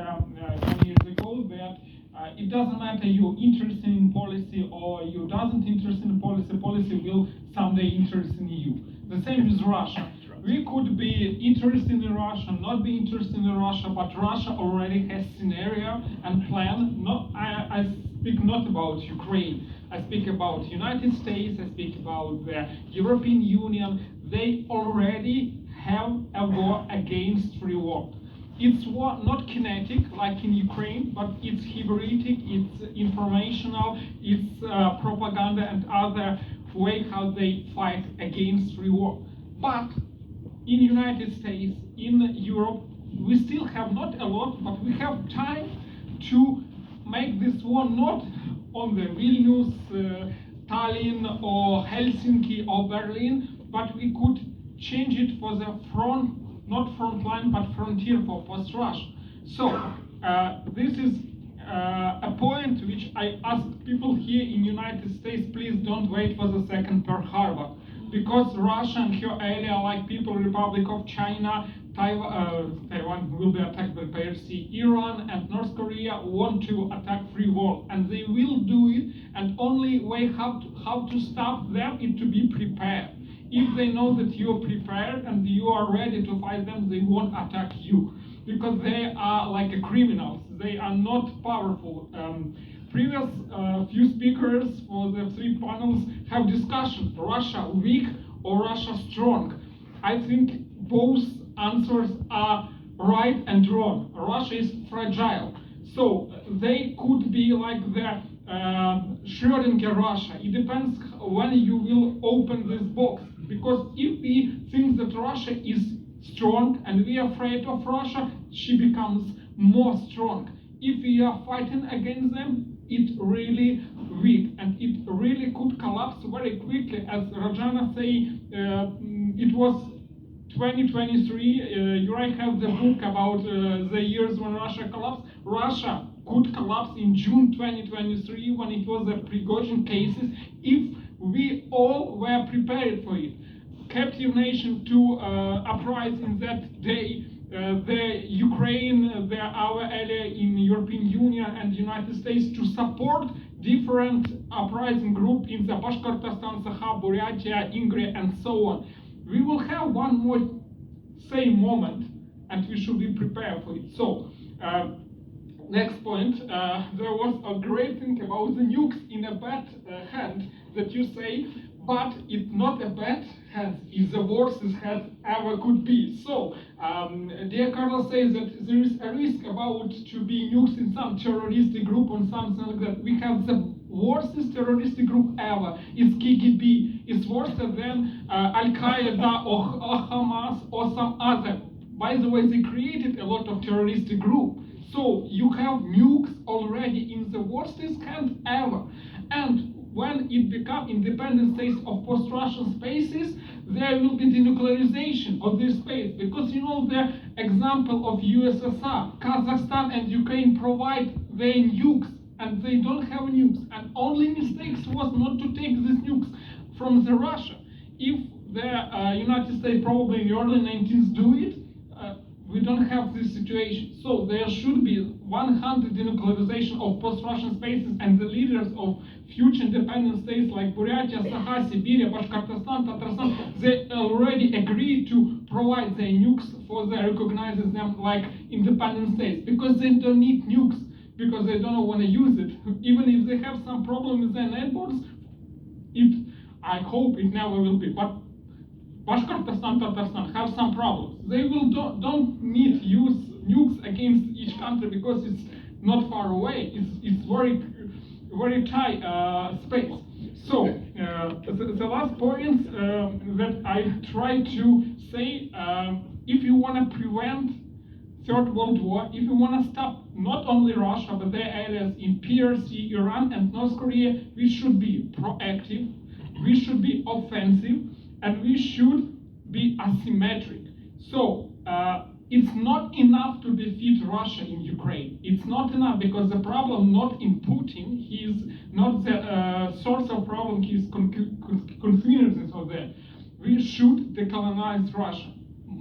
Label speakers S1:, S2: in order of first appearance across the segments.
S1: 10 years ago that it doesn't matter you're interested in policy or you doesn't interested in policy, policy will someday interest in you. The same with Russia. We could be interested in Russia, not be interested in Russia, but Russia already has scenario and plan. I speak not about Ukraine. I speak about United States. I speak about the European Union. They already have a war against free war. It's war not kinetic like in Ukraine, but it's hybridic, it's informational, it's propaganda and other way how they fight against free war. But in United States, in Europe, we still have not a lot, but we have time to make this war not on the Vilnius, Tallinn or Helsinki or Berlin, but we could change it for the front, not front line, but frontier for PostRussia. So this is a point which I ask people here in United States, please don't wait for the second Pearl Harbor. Because Russia and her area, like People's Republic of China, Taiwan will be attacked by PRC, Iran and North Korea want to attack free world, and they will do it. And only way how to stop them is to be prepared. If they know that you are prepared and you are ready to fight them, they won't attack you because they are like criminals. They are not powerful. Previous few speakers for the three panels have discussion, Russia weak or Russia strong. I think both answers are right and wrong. Russia is fragile. So they could be like the Schrödinger Russia. It depends when you will open this box. Because if we think that Russia is strong and we are afraid of Russia, she becomes more strong. If we are fighting against them, it's really weak and it really could collapse very quickly. As Rajana say, it was 2023. You right have the book about the years when Russia collapsed. Russia could collapse in June 2023 when it was the Prigozhin cases if we all were prepared for it. Captive nation to uprise in that day. The Ukraine, our ally in European Union and United States to support different uprising group in the Bashkortostan, Sakha, Buryatia, Ingria, and so on. We will have one more same moment, and we should be prepared for it. So, next point, there was a great thing about the nukes in a bad hand that you say, but it's not a bad hand, it's the worst hand ever could be. So, dear Carlos says that there is a risk about to be nukes in some terroristic group or something like that. We have the worst terroristic group ever. It's KGB. It's worse than Al-Qaeda or Hamas or some other. By the way, they created a lot of terroristic group. So you have nukes already in the worst hand ever. And when it becomes independent states of post-Russian spaces, there will be denuclearization of this space. Because you know the example of USSR, Kazakhstan and Ukraine provide their nukes and they don't have nukes. And only mistakes was not to take these nukes from the Russia. If the United States probably in the early 19th do it, we don't have this situation. So there should be 100 denuclearization of post-Russian spaces, and the leaders of future independent states like Buryatia, Sakha, Siberia, Bashkortostan, Tatarstan, they already agreed to provide their nukes for they recognize them like independent states, because they don't need nukes, because they don't want to use it. Even if they have some problem with their neighbors, I hope it never will be. But Bashkortostan, Tatarstan have some problems. They will don't need use nukes against each country because it's not far away. It's very tight space. So the last point that I try to say, if you want to prevent Third World War, if you want to stop not only Russia but their allies in PRC, Iran, and North Korea, we should be proactive, we should be offensive, and we should be asymmetric. So it's not enough to defeat Russia in Ukraine. It's not enough because the problem not in Putin. He is not the source of problem. He is convenience of that. We should decolonize Russia.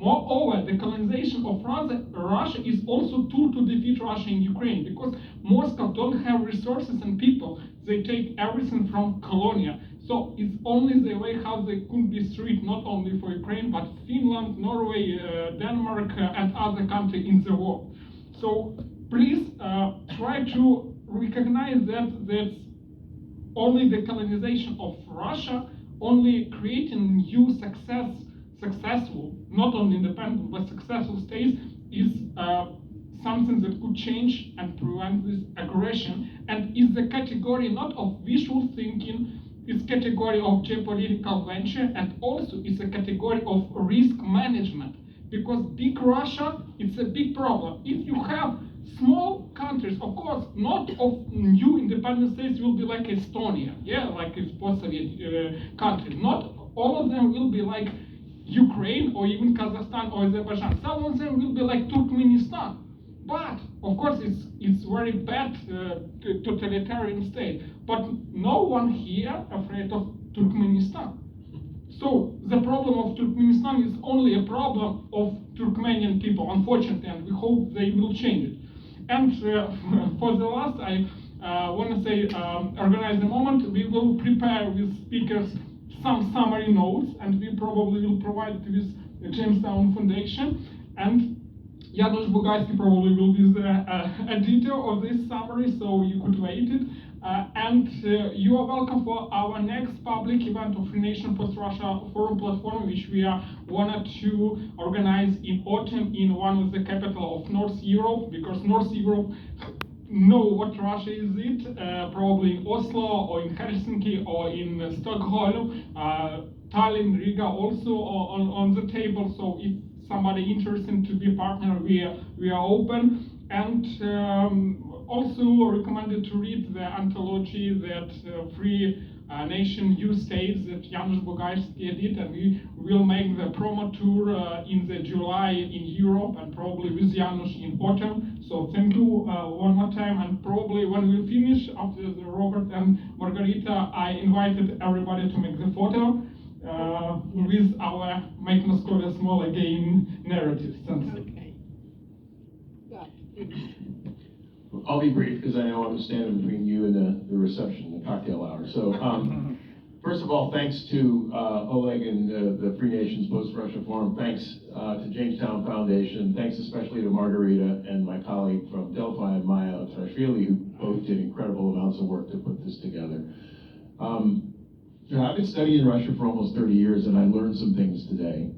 S1: Moreover, the colonization of Russia is also a tool to defeat Russia in Ukraine, because Moscow don't have resources and people. They take everything from Colonia. So it's only the way how they could be destroyed, not only for Ukraine, but Finland, Norway, Denmark, and other countries in the world. So please try to recognize that that's only the colonization of Russia, only creating new successful, not only independent, but successful states is something that could change and prevent this aggression, and is the category not of visual thinking, it's category of geopolitical venture, and also it's a category of risk management. Because big Russia, it's a big problem. If you have small countries, of course, not of new independent states will be like Estonia, yeah, like it's post-Soviet countries. Not all of them will be like Ukraine or even Kazakhstan or Azerbaijan. Some of them will be like Turkmenistan. But of course, it's very bad totalitarian state. But no one here afraid of Turkmenistan. So the problem of Turkmenistan is only a problem of Turkmenian people, unfortunately, and we hope they will change it. And for the last, I want to say, organize a moment. We will prepare with speakers some summary notes, and we probably will provide it with the Jamestown Foundation. And Janusz Bugaysky probably will be the editor of this summary, so you could wait it. And you are welcome for our next public event of Free Nation Post-Russia Forum platform, which we are wanted to organize in autumn in one of the capital of North Europe, because North Europe know what Russia is probably in Oslo or in Helsinki or in Stockholm, Tallinn, Riga also on the table. So if somebody interested to be a partner, we are open. And also recommended to read the anthology that Free Nation Youth States that Janusz Bugaysky did, and we will make the promo tour in the July in Europe, and probably with Janusz in autumn. So thank you one more time, and probably when we finish after the Robert and Margarita, I invited everybody to make the photo with our Make Moscow Small Again narrative. Thanks.
S2: Okay.
S3: I'll be brief because I know I'm standing between you and the reception, the cocktail hour. So first of all, thanks to Oleg and the Free Nations Post-Russia Forum. Thanks to Jamestown Foundation. Thanks especially to Margarita and my colleague from Delphi and Maya Trashvili, who both did incredible amounts of work to put this together. I've been studying Russia for almost 30 years, and I learned some things today.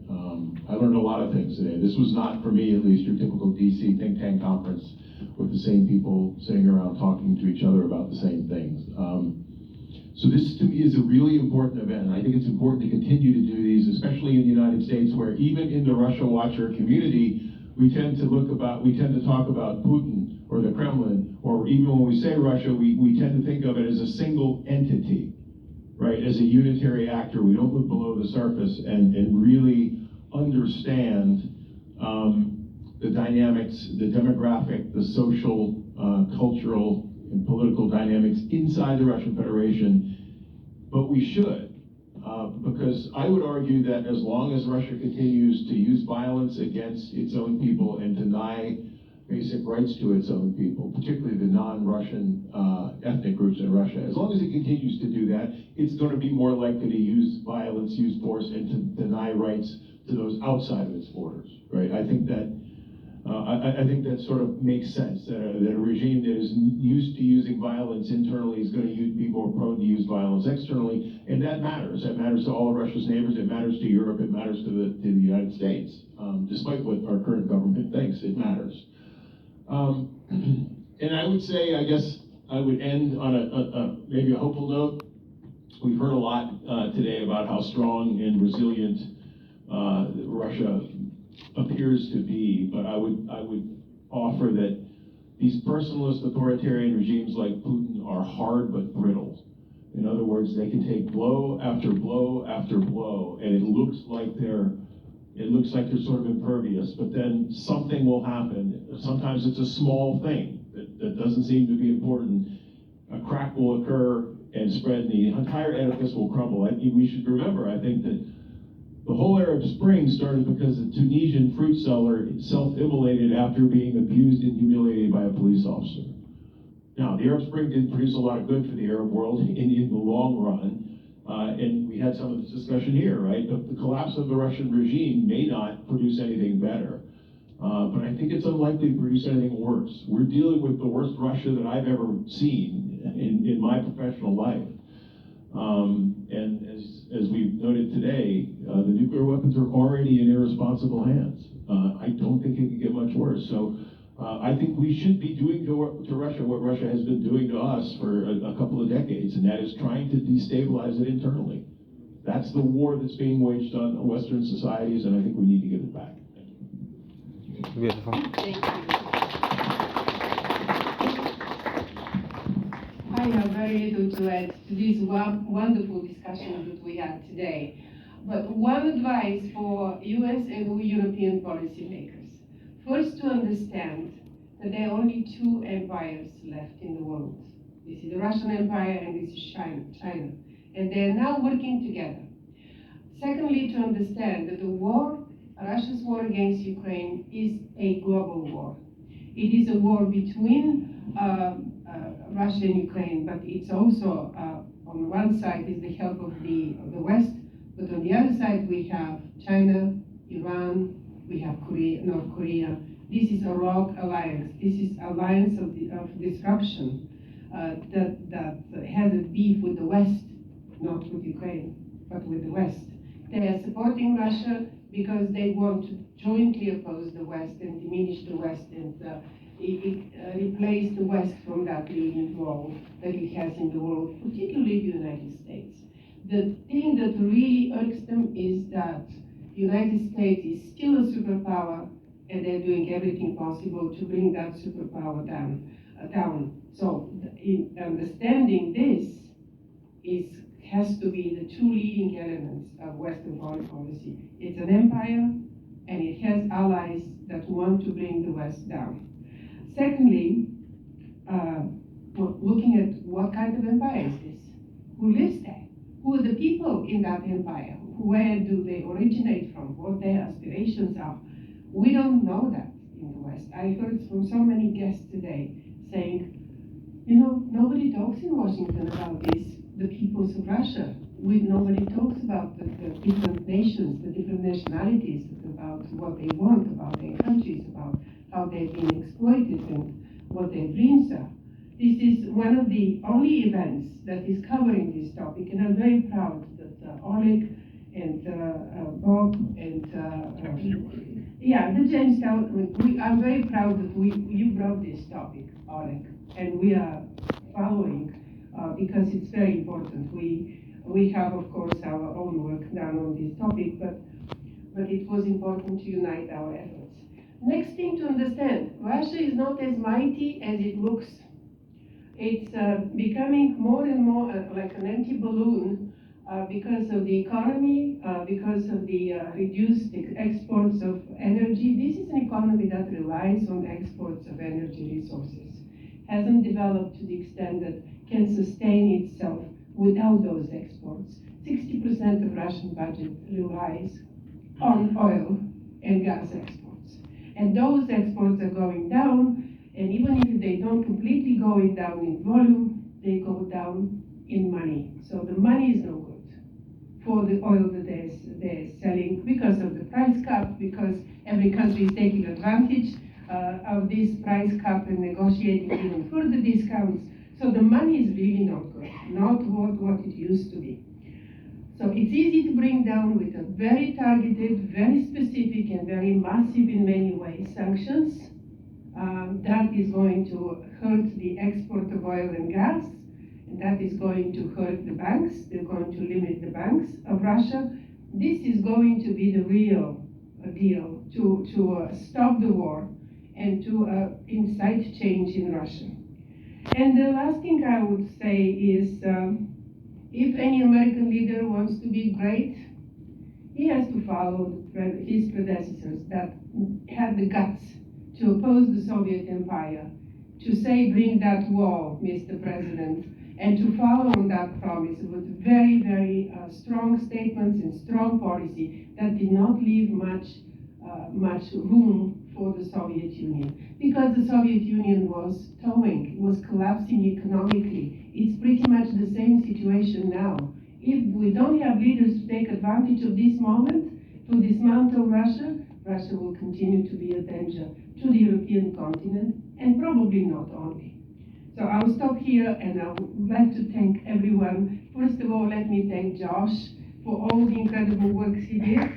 S3: I learned a lot of things today. This was not, for me at least, your typical DC think tank conference with the same people sitting around talking to each other about the same things. So this, to me, is a really important event, and I think it's important to continue to do these, especially in the United States, where even in the Russia Watcher community, we tend to talk about Putin or the Kremlin, or even when we say Russia, we tend to think of it as a single entity, right? As a unitary actor. We don't look below the surface and really understand the dynamics, the demographic, the social, cultural, and political dynamics inside the Russian Federation. But we should, because I would argue that as long as Russia continues to use violence against its own people and deny basic rights to its own people, particularly the non-Russian ethnic groups in Russia, as long as it continues to do that, it's going to be more likely to use violence, use force, and to deny rights to those outside of its borders, right? I think that sort of makes sense, that a regime that is used to using violence internally is going to be more prone to use violence externally, and that matters. That matters to all of Russia's neighbors, it matters to Europe, it matters to the United States. Despite what our current government thinks, it matters. And I would say, I guess I would end on maybe a hopeful note. We've heard a lot today about how strong and resilient Russia appears to be, but I would offer that these personalist authoritarian regimes like Putin are hard but brittle. In other words, they can take blow after blow after blow, and it looks like they're sort of impervious, but then something will happen. Sometimes it's a small thing that doesn't seem to be important. A crack will occur and spread, and the entire edifice will crumble. We should remember, I think, that The whole Arab Spring started because a Tunisian fruit seller self-immolated after being abused and humiliated by a police officer. Now, the Arab Spring didn't produce a lot of good for the Arab world in the long run, and we had some of this discussion here, right? The collapse of the Russian regime may not produce anything better, but I think it's unlikely to produce anything worse. We're dealing with the worst Russia that I've ever seen in my professional life. And as we've noted today, the nuclear weapons are already in irresponsible hands. I don't think it could get much worse. So I think we should be doing to Russia what Russia has been doing to us for a couple of decades, and that is trying to destabilize it internally. That's the war that's being waged on Western societies, and I think we need to give it back. Thank you.
S2: Beautiful.
S4: Thank you. I have very little to add to this wonderful discussion that we had today. But one advice for US and European policymakers. First, to understand that there are only two empires left in the world. This is the Russian Empire and this is China. And they are now working together. Secondly, to understand that the war, Russia's war against Ukraine, is a global war. It is a war between Russia and Ukraine, but it's also, on one side is the help of the West, but on the other side we have China, Iran, we have North Korea. This is a rogue alliance. This is alliance of disruption that has a beef with the West, not with Ukraine, but with the West. They are supporting Russia because they want to jointly oppose the West and diminish the West and replace the West from that leading role that it has in the world, particularly the United States. The thing that really irks them is that the United States is still a superpower and they're doing everything possible to bring that superpower down. So in understanding this has to be the two leading elements of Western foreign policy. It's an empire and it has allies that want to bring the West down. Secondly, looking at what kind of empire is this? Who lives there? Who are the people in that empire? Where do they originate from? What their aspirations are? We don't know that in the West. I heard from so many guests today saying, nobody talks in Washington about this, the peoples of Russia. Nobody talks about the different nations, the different nationalities, about what they want, about their countries, about how they've been exploited and what their dreams are. This is one of the only events that is covering this topic, and I'm very proud that Oleg and Bob and the Jamestown, I'm very proud that you brought this topic, Oleg, and we are following because it's very important. We have, of course, our own work done on this topic, but it was important to unite our efforts. Next thing to understand, Russia is not as mighty as it looks. It's becoming more and more like an empty balloon because of the economy, because of the reduced exports of energy. This is an economy that relies on exports of energy resources. Hasn't developed to the extent that can sustain itself without those exports. 60% of Russian budget relies on oil and gas exports. And those exports are going down, and even if they don't completely going down in volume, they go down in money. So the money is no good for the oil that they're selling because of the price cap, because every country is taking advantage of this price cap and negotiating even further discounts. So the money is really not good, not what it used to be. So it's easy to bring down with a very targeted, very specific, and very massive in many ways sanctions. That is going to hurt the export of oil and gas, and that is going to hurt the banks. They're going to limit the banks of Russia. This is going to be the real deal to stop the war and to incite change in Russia. And the last thing I would say is, if any American leader wants to be great, he has to follow his predecessors that had the guts to oppose the Soviet Empire, to say, bring that wall, Mr. President, and to follow on that promise with very, very strong statements and strong policy that did not leave much room for the Soviet Union. Because the Soviet Union was towing, was collapsing economically. It's pretty much the same situation now. If we don't have leaders to take advantage of this moment to dismantle Russia, Russia will continue to be a danger to the European continent, and probably not only. So I'll stop here, and I would like to thank everyone. First of all, let me thank Josh for all the incredible work he did.